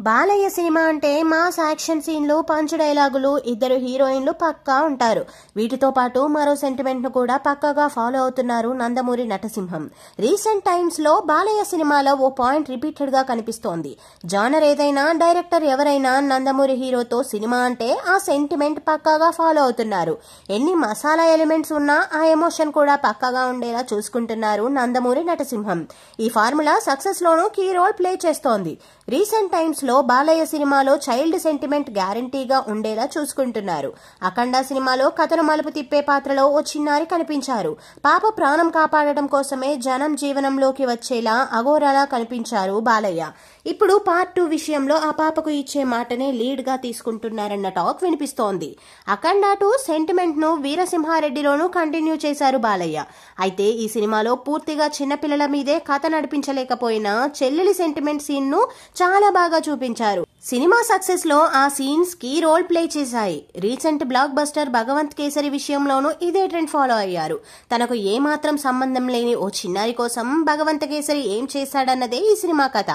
Balayya cinema అంటే mass action సీన్లు, punch డైలాగులు, ఇద్దరు హీరోయిన్లు పక్కా ఉంటారు. వీటితో పాటు మరో సెంటిమెంట్ ను కూడా పక్కాగా ఫాలో అవుతున్నారు నందమూరి నటసింహం. రీసెంట్ టైమ్స్ లో బాలయ్య సినిమాలో ఓ పాయింట్ రిపీటెడ్ గా కనిపిస్తోంది. జానర్ ఏదైనా, డైరెక్టర్ ఎవరైనా నందమూరి హీరోతో సినిమా అంటే ఆ సెంటిమెంట్ పక్కాగా ఫాలో అవుతున్నారు. ఎన్ని మసాలా ఎలిమెంట్స్ ఉన్నా ఆ ఎమోషన్ కూడా పక్కాగా ఉండేలా చూసుకుంటున్నారు నందమూరి నటసింహం. ఈ ఫార్ములా సక్సెస్ లోనూ కీ రోల్ ప్లే చేస్తోంది. రీసెంట్ టైమ్స్ లో బాలయ్య సినిమాలో చైల్డ్ సెంటిమెంట్ గ్యారంటీగా ఉండేలా చూసుకుంటున్నారు. అఖండ సినిమాలో కథను మలుపు తిప్పే పాత్రలో ఓ చిన్నారి కనిపించారు. పాప ప్రాణం కాపాడడం కోసమే జనం జీవనంలోకి వచ్చేలా అఘోరాలా కనిపించారు బాలయ్య. ఇప్పుడు పార్ట్ 2 విషయంలో ఆ పాపకు ఇచ్చే మాటనే లీడ్ గా తీసుకుంటున్నారన్న టాక్ వినిపిస్తోంది. అఖండ 2 సెంటిమెంట్ ను వీరసింహారెడ్డిలోనూ కంటిన్యూ చేశారు బాలయ్య. అయితే ఈ సినిమాలో పూర్తిగా చిన్నపిల్లల మీదే కథ నడిపించలేకపోయినా చెల్లెలి సెంటిమెంట్ సీన్ ను చాలా బాగా చూపించారు. సినిమా సక్సెస్ లో ఆ సీన్స్ కీ రోల్ ప్లే చేశాయి. Recent blockbuster Bhagavanth Kesari విషయంలోనూ ఇదే ట్రెండ్ ఫాలో అయ్యారు. తనకు ఏమాత్రం సంబంధం లేని ఓ చిన్నారి కోసం భగవంత్ కేసరి ఏం చేశాడన్నదే ఈ సినిమా కథ.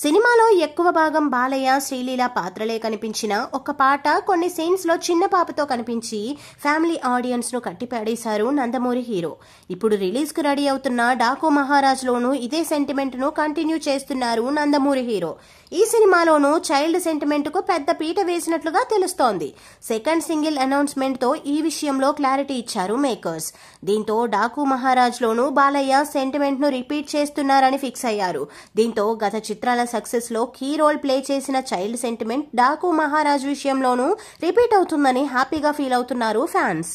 సినిమాలో ఎక్కువ భాగం బాలయ్య, శ్రీలీల పాత్రలే కనిపించిన ఒక పాట కొన్ని సీన్స్ లో చిన్న పాపతో కనిపించి ఫ్యామిలీ ఆడియన్స్ ను కట్టిపడేశారు నందమూరి హీరో. ఇప్పుడు రిలీజ్ కు రెడీ అవుతున్న డాకు మహారాజ్ లోనూ ఇదే సెంటిమెంట్ ను కంటిన్యూ చేస్తున్నారు నందమూరి హీరో. ఈ సినిమాలోనూ చైల్డ్ సెంటిమెంట్ కు పెద్ద పీట వేసినట్లుగా తెలుస్తోంది. సెకండ్ సింగిల్ అనౌన్స్మెంట్ తో ఈ విషయంలో క్లారిటీ ఇచ్చారు మేకర్స్. దీంతో డాకు మహారాజ్ లోనూ బాలయ్య సెంటిమెంట్ ను రిపీట్ చేస్తున్నారని ఫిక్స్ అయ్యారు. దీంతో గత చిత్రాల సక్సెస్ లో కీ రోల్ ప్లే చేసిన చైల్డ్ సెంటిమెంట్ డాకు మహారాజ్ విషయంలోనూ రిపీట్ అవుతుందని హ్యాపీగా ఫీల్ అవుతున్నారు ఫ్యాన్స్.